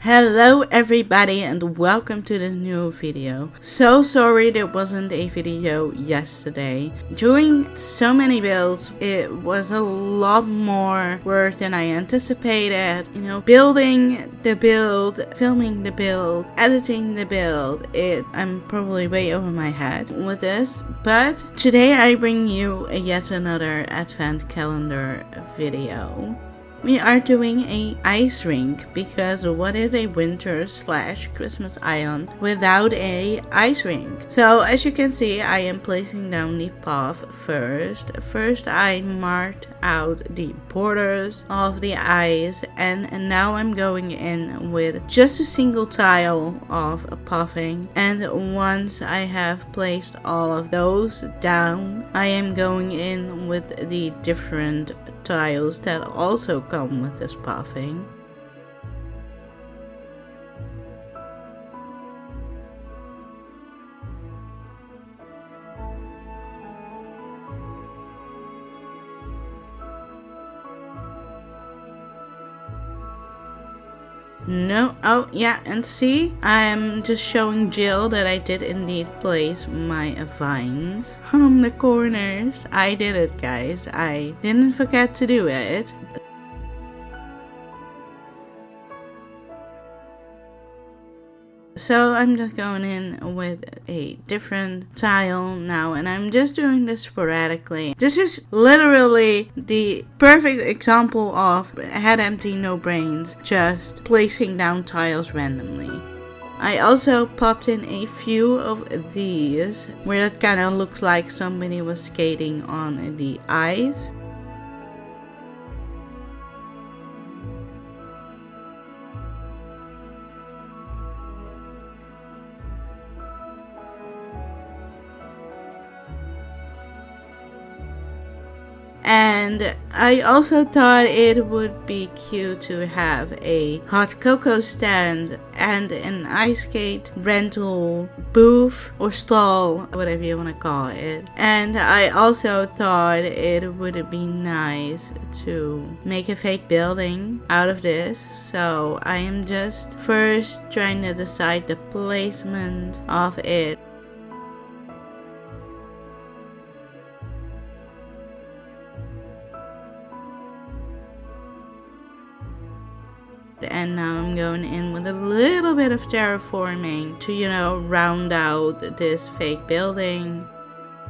Hello everybody and welcome to the new video. So sorry there wasn't a video yesterday. Doing so many builds, it was a lot more work than I anticipated. Building the build, filming the build, editing the build. I'm probably way over my head with this. But today I bring you yet another advent calendar video. We are doing a ice rink because what is a winter/Christmas island without a ice rink? So as you can see, I am placing down the path first. First I marked out the borders of the ice and now I'm going in with just a single tile of pathing, and once I have placed all of those down, I am going in with the different tiles that also come with this pathing. No, oh yeah, and see, I'm just showing Jill that I did indeed place my vines on the corners. I did it, guys. I didn't forget to do it. So I'm just going in with a different tile now, and I'm just doing this sporadically. This is literally the perfect example of head empty, no brains, just placing down tiles randomly. I also popped in a few of these where it kind of looks like somebody was skating on the ice. And I also thought it would be cute to have a hot cocoa stand and an ice skate rental booth or stall, whatever you want to call it. And I also thought it would be nice to make a fake building out of this. So I am just first trying to decide the placement of it. And now I'm going in with a little bit of terraforming to, round out this fake building.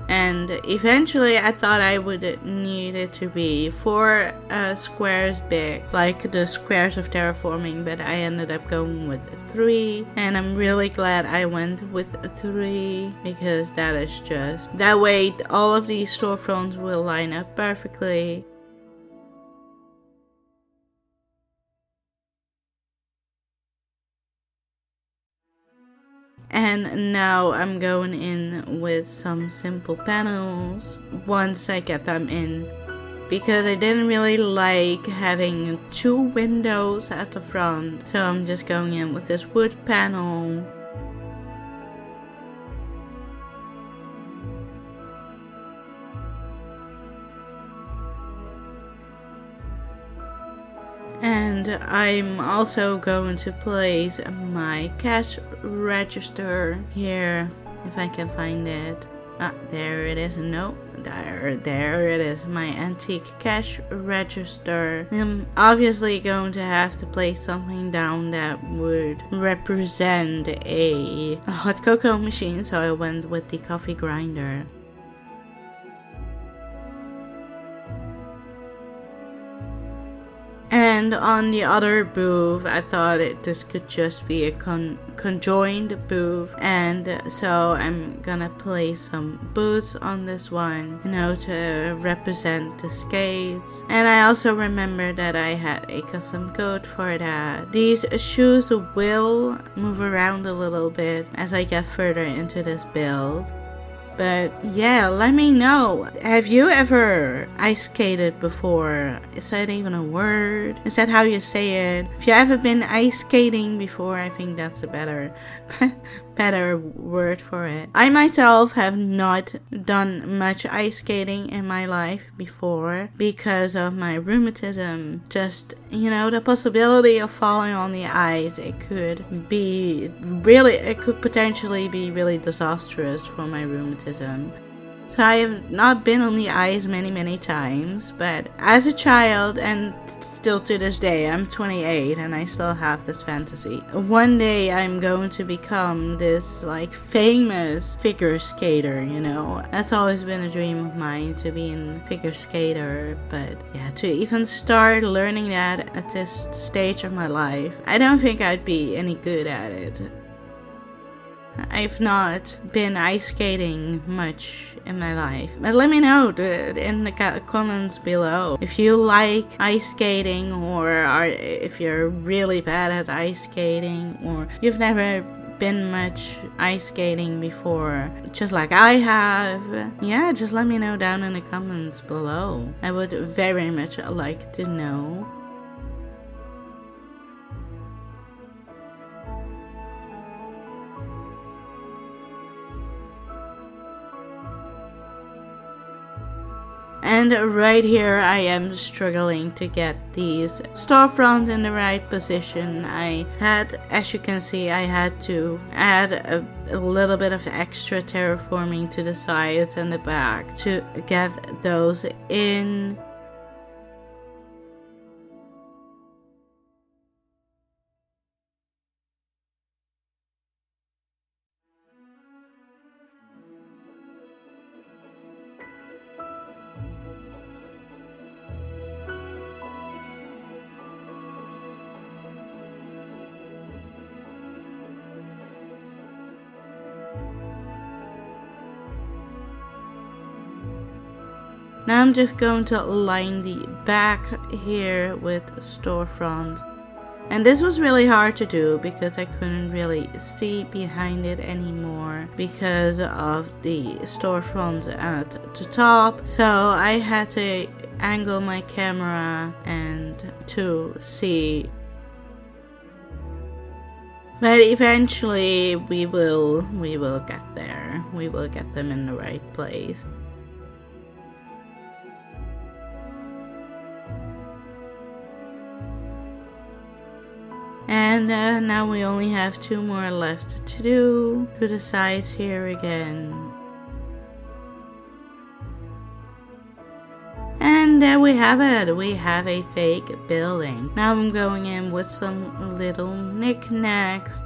And eventually I thought I would need it to be 4 squares big, like the squares of terraforming, but I ended up going with 3. And I'm really glad I went with 3 because that way all of these storefronts will line up perfectly. And now I'm going in with some simple panels once I get them in, because I didn't really like having 2 windows at the front. So I'm just going in with this wood panel. And I'm also going to place my cash register here, if I can find it. Ah, there it is. No, there it is, my antique cash register. I'm obviously going to have to place something down that would represent a hot cocoa machine, so I went with the coffee grinder. And on the other booth, I thought this could just be a conjoined booth, and so I'm gonna place some boots on this one, to represent the skates. And I also remember that I had a custom code for that. These shoes will move around a little bit as I get further into this build. But yeah, let me know. Have you ever ice skated before? Is that even a word? Is that how you say it? If you ever been ice skating before, I think that's a better word for it. I myself have not done much ice skating in my life before because of my rheumatism. Just, the possibility of falling on the ice, it could potentially be really disastrous for my rheumatism. So I have not been on the ice many times, but as a child, and still to this day, I'm 28 and I still have this fantasy. One day I'm going to become this famous figure skater, That's always been a dream of mine, to be a figure skater, but yeah, to even start learning that at this stage of my life, I don't think I'd be any good at it. I've not been ice skating much in my life. But let me know in the comments below if you like ice skating, or if you're really bad at ice skating, or you've never been much ice skating before, just like I have. Yeah, just let me know down in the comments below. I would very much like to know. And right here I am struggling to get these storefronts in the right position. As you can see, I had to add a little bit of extra terraforming to the sides and the back to get those in. Now I'm just going to line the back here with storefront. And this was really hard to do because I couldn't really see behind it anymore because of the storefront at the top. So I had to angle my camera and to see. But eventually we will get there. We will get them in the right place. And now we only have 2 more left to do to the sides here again. And there we have it. We have a fake building. Now I'm going in with some little knickknacks.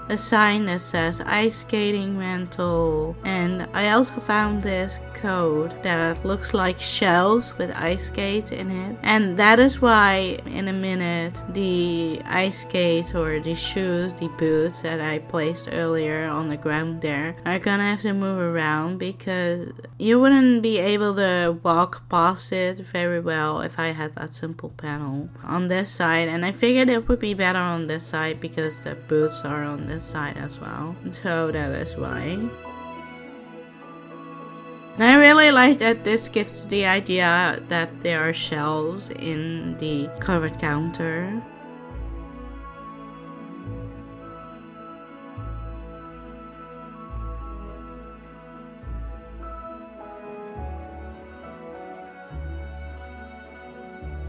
A sign that says ice skating rental, and I also found this code that looks like shells with ice skates in it, and that is why in a minute the ice skates or the shoes, the boots that I placed earlier on the ground there are gonna have to move around because you wouldn't be able to walk past it very well if I had that simple panel on this side, and I figured it would be better on this side because the boots are on this side as well, so that is why. And I really like that this gives the idea that there are shelves in the covered counter.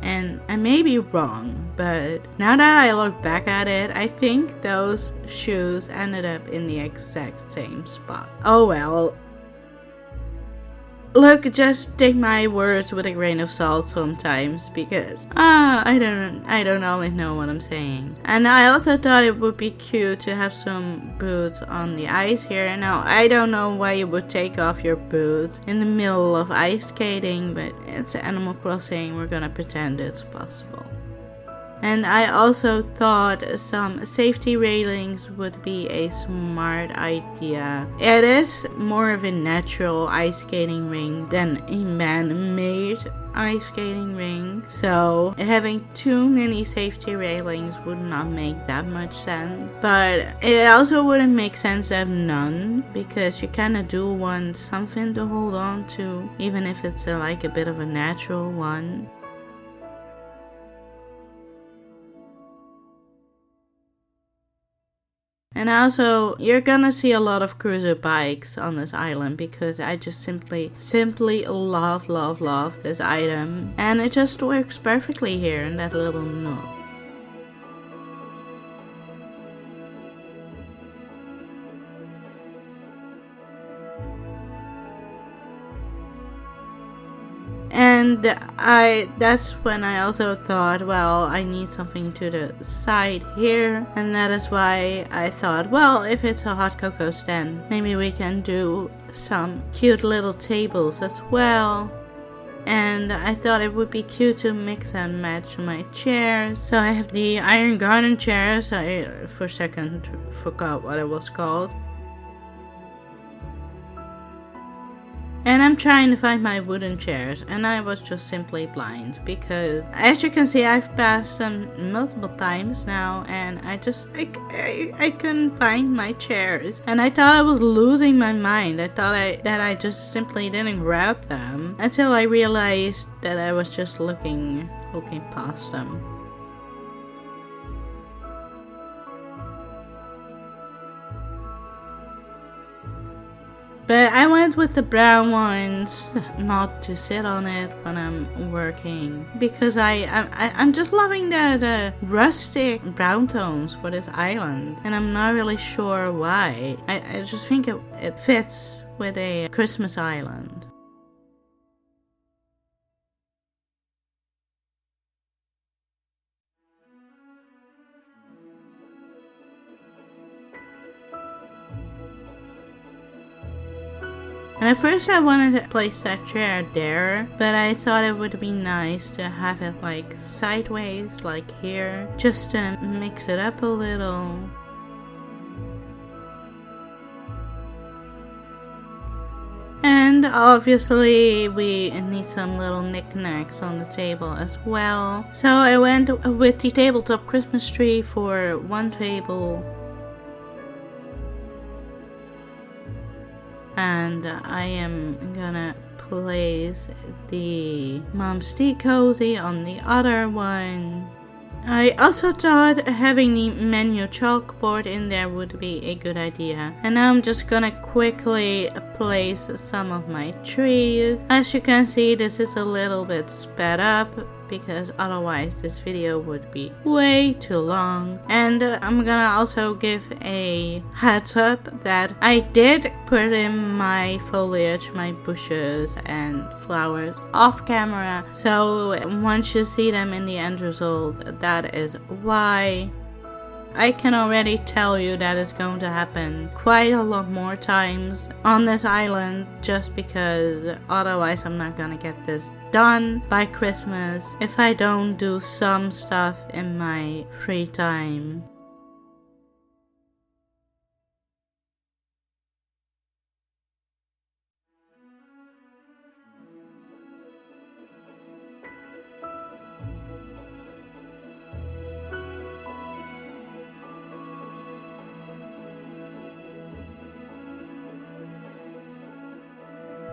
And I may be wrong, but now that I look back at it, I think those shoes ended up in the exact same spot. Oh well. Look, just take my words with a grain of salt sometimes because I don't always know what I'm saying. And I also thought it would be cute to have some boots on the ice here. Now I don't know why you would take off your boots in the middle of ice skating, but it's Animal Crossing. We're gonna pretend it's possible. And I also thought some safety railings would be a smart idea. It is more of a natural ice skating rink than a man-made ice skating rink, so having too many safety railings would not make that much sense. But it also wouldn't make sense to have none, because you kind of do want something to hold on to, even if it's like a bit of a natural one. And also, you're gonna see a lot of cruiser bikes on this island, because I just simply love this item. And it just works perfectly here in that little nook. And that's when I also thought, well, I need something to the side here. And that is why I thought, well, if it's a hot cocoa stand, maybe we can do some cute little tables as well. And I thought it would be cute to mix and match my chairs. So I have the Iron Garden chairs. I for a second forgot what it was called. And I'm trying to find my wooden chairs, and I was just simply blind, because as you can see, I've passed them multiple times now, and I couldn't find my chairs, and I thought I was losing my mind. I thought that I just simply didn't grab them, until I realized that I was just looking past them. But I went with the brown ones, not to sit on it when I'm working, because I'm just loving the rustic brown tones for this island, and I'm not really sure why. I just think it fits with a Christmas island. And at first I wanted to place that chair there, but I thought it would be nice to have it like sideways, like here, just to mix it up a little. And obviously we need some little knickknacks on the table as well. So I went with the tabletop Christmas tree for one table. And I am gonna place the Mom's Tea Cozy on the other one. I also thought having the menu chalkboard in there would be a good idea. And now I'm just gonna quickly place some of my trees. As you can see, this is a little bit sped up, because otherwise this video would be way too long. And I'm gonna also give a heads up that I did put in my foliage, my bushes and flowers off camera, so once you see them in the end result, that is why. I can already tell you that it's going to happen quite a lot more times on this island, just because otherwise I'm not gonna get this done by Christmas if I don't do some stuff in my free time.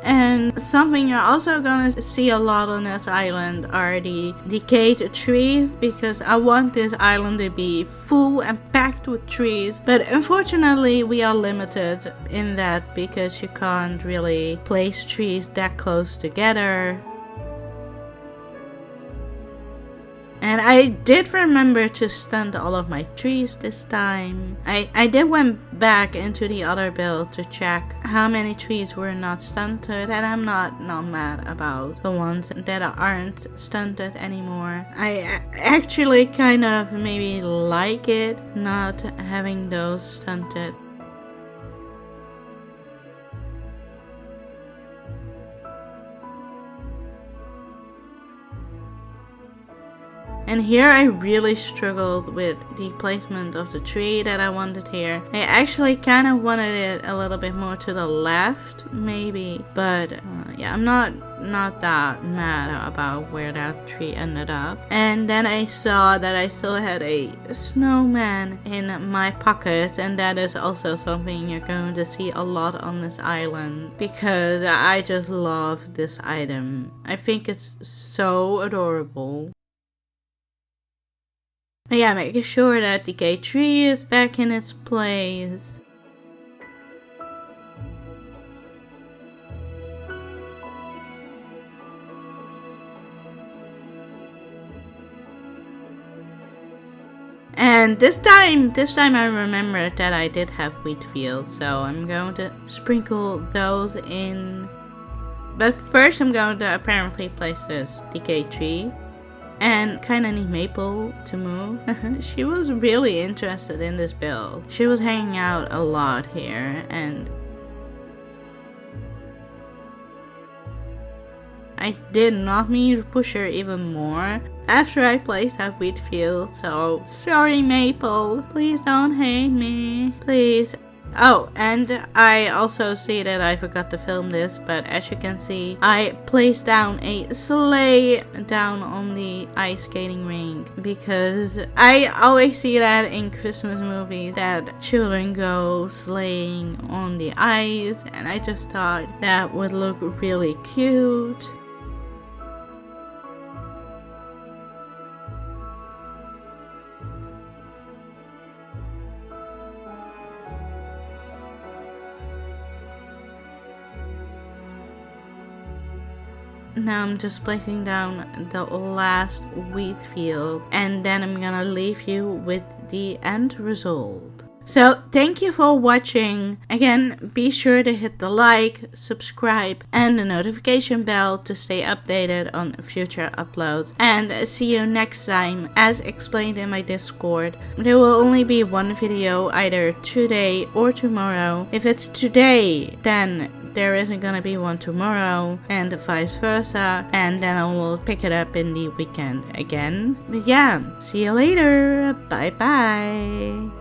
And something you're also gonna see a lot on this island are the decayed trees, because I want this island to be full and packed with trees. But unfortunately we are limited in that, because you can't really place trees that close together. And I did remember to stunt all of my trees this time. I did went back into the other build to check how many trees were not stunted, and I'm not mad about the ones that aren't stunted anymore. I actually kind of maybe like it not having those stunted. And here I really struggled with the placement of the tree that I wanted here. I actually kind of wanted it a little bit more to the left, maybe. But yeah, I'm not that mad about where that tree ended up. And then I saw that I still had a snowman in my pocket, and that is also something you're going to see a lot on this island because I just love this item. I think it's so adorable. But yeah, making sure that the gate tree is back in its place. And this time I remembered that I did have wheat fields, so I'm going to sprinkle those in. But first I'm going to apparently place this decay tree. And kinda need Maple to move. She was really interested in this build. She was hanging out a lot here, and I did not mean to push her even more after I placed that wheat field, so sorry Maple, please don't hate me, please. Oh, and I also see that I forgot to film this, but as you can see, I placed down a sleigh down on the ice skating rink because I always see that in Christmas movies that children go sleighing on the ice, and I just thought that would look really cute. Now I'm just placing down the last wheat field, and then I'm gonna leave you with the end result. So thank you for watching. Again, be sure to hit the like, subscribe and the notification bell to stay updated on future uploads. And see you next time. As explained in my Discord, there will only be one video either today or tomorrow. If it's today, then there isn't gonna be one tomorrow, and vice versa, and then I will pick it up in the weekend again. But yeah, see you later. Bye bye.